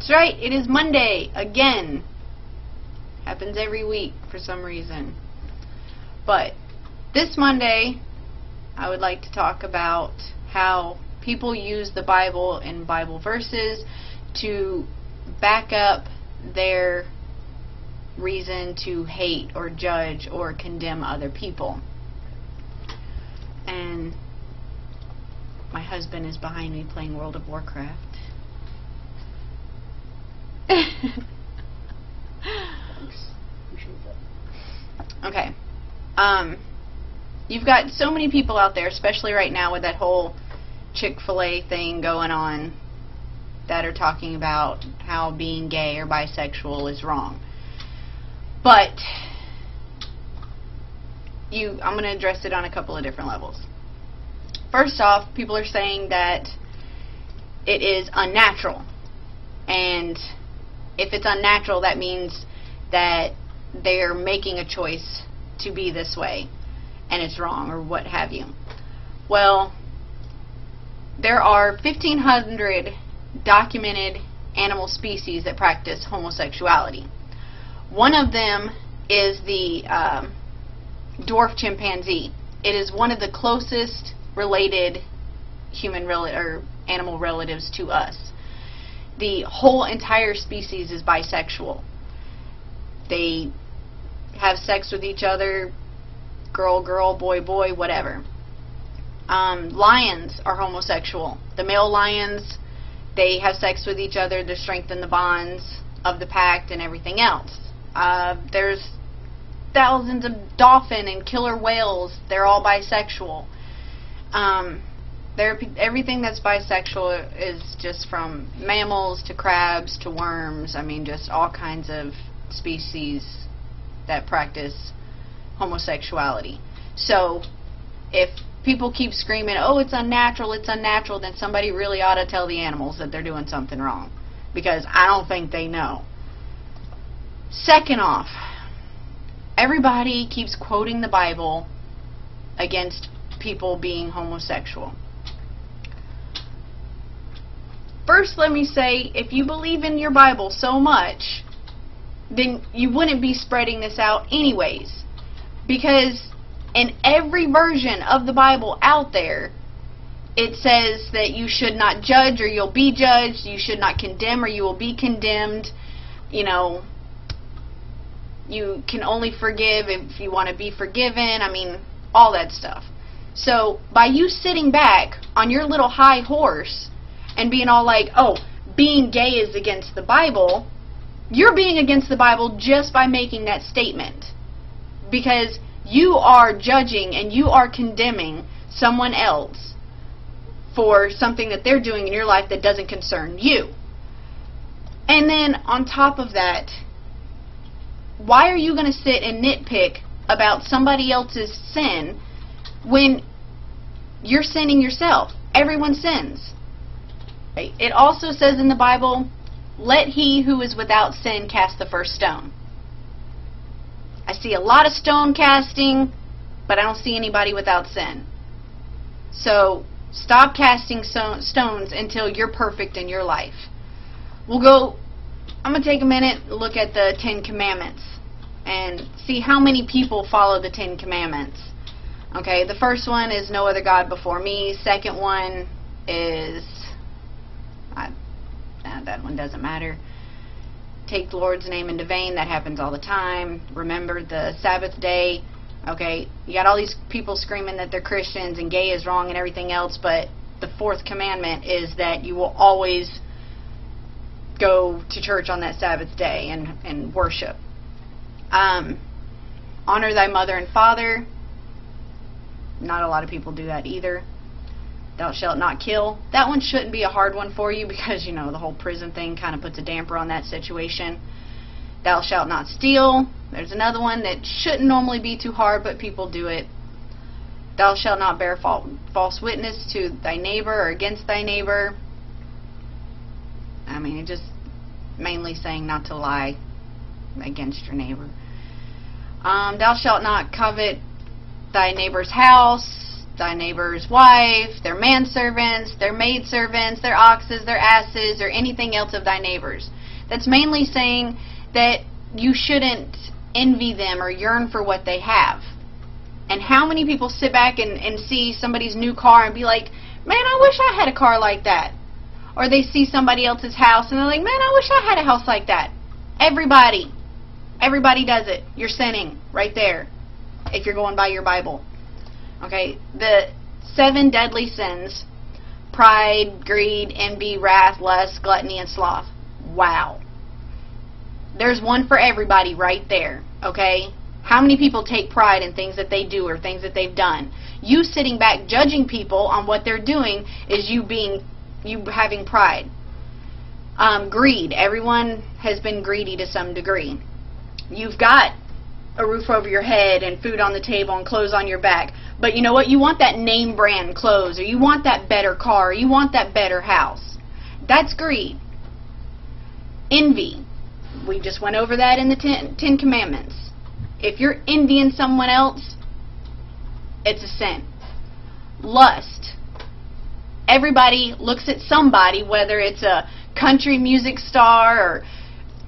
That's right, it is Monday again. Happens every week for some reason. But this Monday, I would like to talk about how people use the Bible and Bible verses to back up their reason to hate or judge or condemn other people. And my husband is behind me playing World of Warcraft. Okay. You've got so many people out there, especially right now with that whole Chick-fil-A thing going on, that are talking about how being gay or bisexual is wrong. But I'm going to address it on a couple of different levels. First off, people are saying that it is unnatural. And if it's unnatural, that means that they're making a choice to be this way and it's wrong or what have you. Well, there are 1,500 documented animal species that practice homosexuality. One of them is the dwarf chimpanzee. It is one of the closest related animal relatives to us. The whole entire species is bisexual. They have sex with each other, girl, girl, boy, boy, whatever. Lions are homosexual. The male lions, they have sex with each other to strengthen the bonds of the pack and everything else. There's thousands of dolphin and killer whales. They're all bisexual. Everything that's bisexual is just from mammals to crabs to worms. I mean, just all kinds of species that practice homosexuality. So if people keep screaming, oh, it's unnatural, then somebody really ought to tell the animals that they're doing something wrong, because I don't think they know. Second off, everybody keeps quoting the Bible against people being homosexual. First, let me say, if you believe in your Bible so much, then you wouldn't be spreading this out anyways. Because in every version of the Bible out there, it says that you should not judge or you'll be judged, you should not condemn or you will be condemned, you know, you can only forgive if you want to be forgiven, I mean, all that stuff. So, by you sitting back on your little high horse and being all like, oh, being gay is against the Bible, you're being against the Bible just by making that statement. Because you are judging and you are condemning someone else for something that they're doing in your life that doesn't concern you. And then, on top of that, why are you going to sit and nitpick about somebody else's sin when you're sinning yourself? Everyone sins. Right? It also says in the Bible, let he who is without sin cast the first stone. I see a lot of stone casting, but I don't see anybody without sin. So stop casting stones until you're perfect in your life. I'm going to take a minute and look at the 10 Commandments and see how many people follow the 10 Commandments. Okay, the first one is no other God before me. Second one is, that one doesn't matter. Take the Lord's name into vain. That happens all the time. Remember the Sabbath day. Okay, you got all these people screaming that they're Christians and gay is wrong and everything else, but the fourth commandment is that you will always go to church on that Sabbath day and worship. Honor thy mother and father. Not a lot of people do that either. Thou shalt not kill. That one shouldn't be a hard one for you because, you know, the whole prison thing kind of puts a damper on that situation. Thou shalt not steal. There's another one that shouldn't normally be too hard, but people do it. Thou shalt not bear false witness to thy neighbor or against thy neighbor. I mean, it's just mainly saying not to lie against your neighbor. Thou shalt not covet thy neighbor's house. thy neighbor's wife, their manservants, their maidservants, their oxes, their asses, or anything else of thy neighbors. That's mainly saying that you shouldn't envy them or yearn for what they have. And how many people sit back and see somebody's new car and be like, man, I wish I had a car like that. Or they see somebody else's house and they're like, man, I wish I had a house like that. Everybody does it. You're sinning right there if you're going by your Bible. Okay, the 7 deadly sins: pride, greed, envy, wrath, lust, gluttony, and sloth. Wow. There's one for everybody right there, okay? How many people take pride in things that they do or things that they've done? You sitting back judging people on what they're doing is you having pride. Greed. Everyone has been greedy to some degree. You've got a roof over your head and food on the table and clothes on your back. But you know what? You want that name brand clothes, or you want that better car, or you want that better house. That's greed. Envy. We just went over that in the Ten Commandments. If you're envying someone else, it's a sin. Lust. Everybody looks at somebody, whether it's a country music star or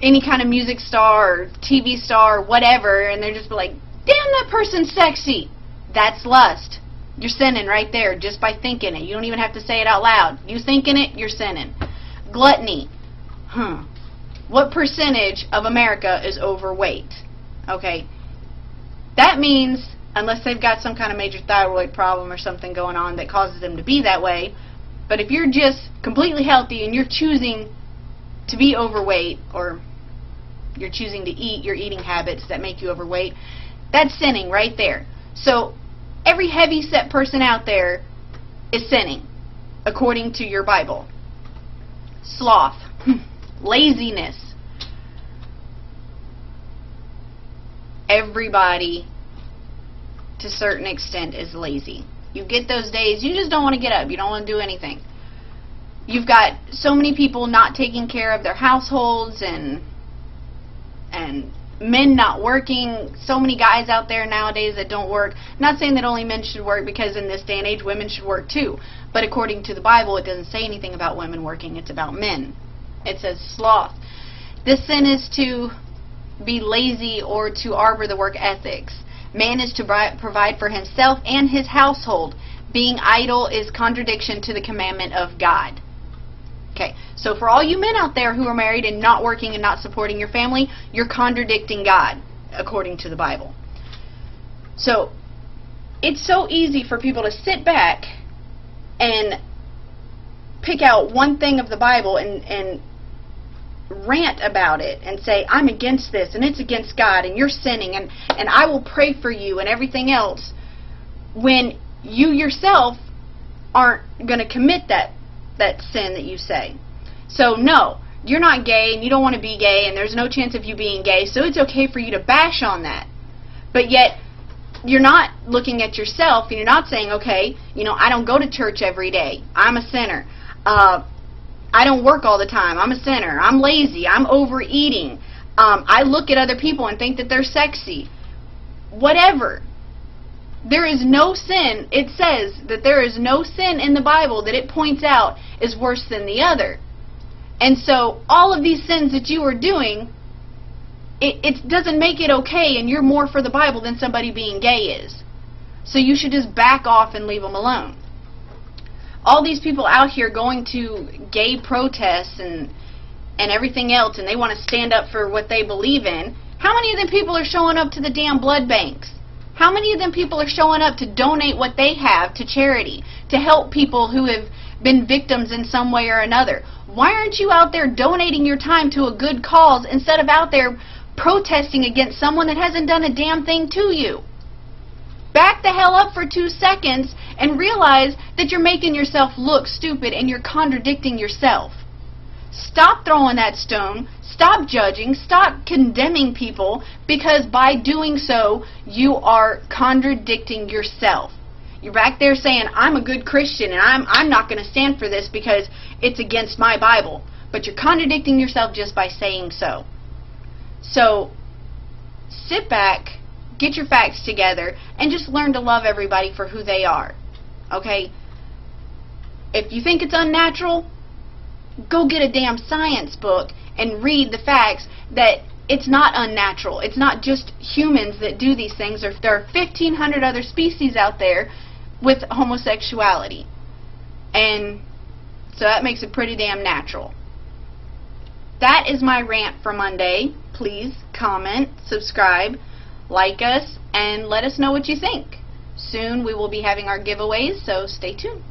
any kind of music star or TV star or whatever, and they're just like, damn, that person's sexy. That's lust. You're sinning right there just by thinking it. You don't even have to say it out loud. You thinking it, you're sinning. Gluttony. What percentage of America is overweight? Okay. That means, unless they've got some kind of major thyroid problem or something going on that causes them to be that way, but if you're just completely healthy and you're choosing to be overweight, or you're choosing to eat your eating habits that make you overweight, that's sinning right there. So every heavy-set person out there is sinning, according to your Bible. Sloth. Laziness. Everybody, to a certain extent, is lazy. You get those days you just don't want to get up. You don't want to do anything. You've got so many people not taking care of their households and men not working. So many guys out there nowadays that don't work. Not saying that only men should work, because in this day and age women should work too. But according to the Bible, it doesn't say anything about women working. It's about men. It says sloth. This sin is to be lazy or to arbor the work ethics. Man is to provide for himself and his household. Being idle is contradiction to the commandment of God. Okay, so for all you men out there who are married and not working and not supporting your family, you're contradicting God, according to the Bible. So, it's so easy for people to sit back and pick out one thing of the Bible and rant about it and say, I'm against this and it's against God and you're sinning and I will pray for you and everything else, when you yourself aren't going to commit that sin that you say. So no, you're not gay and you don't want to be gay and there's no chance of you being gay, so it's okay for you to bash on that. But yet you're not looking at yourself and you're not saying, okay, you know, I don't go to church every day, I'm a sinner. I don't work all the time, I'm a sinner. I'm lazy, I'm overeating. I look at other people and think that they're sexy. Whatever. There is no sin. It says that there is no sin in the Bible that it points out is worse than the other. And so all of these sins that you are doing, it doesn't make it okay, and you're more for the Bible than somebody being gay is. So you should just back off and leave them alone. All these people out here going to gay protests and everything else, and they want to stand up for what they believe in, how many of them people are showing up to the damn blood banks? How many of them people are showing up to donate what they have to charity, to help people who have been victims in some way or another? Why aren't you out there donating your time to a good cause instead of out there protesting against someone that hasn't done a damn thing to you? Back the hell up for 2 seconds and realize that you're making yourself look stupid and you're contradicting yourself. Stop throwing that stone. Stop judging. Stop condemning people, because by doing so, you are contradicting yourself. You're back there saying, I'm a good Christian and I'm not going to stand for this because it's against my Bible. But you're contradicting yourself just by saying so. So, sit back, get your facts together, and just learn to love everybody for who they are. Okay? If you think it's unnatural, go get a damn science book and read the facts that it's not unnatural. It's not just humans that do these things. There are 1,500 other species out there with homosexuality. And so that makes it pretty damn natural. That is my rant for Monday. Please comment, subscribe, like us, and let us know what you think. Soon we will be having our giveaways, so stay tuned.